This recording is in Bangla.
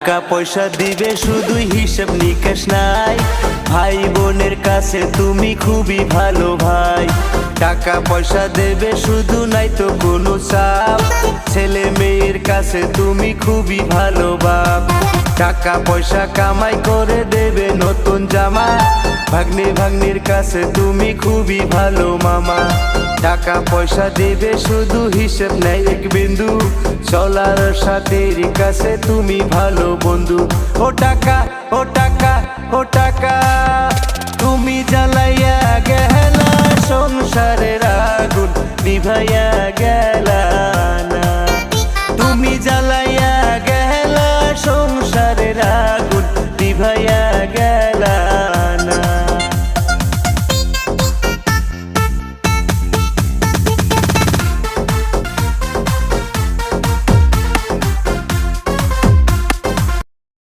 টাকা পয়সা দিবে শুধু হিসাব নিকাশ নাই, ভাই বোনের কাছে তুমি খুবই ভালো ভাই। টাকা পয়সা দেবে শুধু, নাই তো কোনো চাপ, ছেলে মেয়ের কাছে তুমি খুবই ভালো বাপ। টাকা পয়সা কামাই করে দেবে নতুন জামা, ভাগ্নে ভাগ্নির কাছে তুমি খুবই ভালো মামা। টাকা পয়সা দেবে শুধু, হিসেব নেই এক বিন্দু, চলার সাথীর কাছে তুমি ভালো বন্ধু। ও টাকা, ও টাকা, ও টাকা, তুমি জ্বালাইয়া গেলা সংসারের আগুন, নিভাইয়া গেলা না। তুমি জ্বালাইয়া গেলা সংসার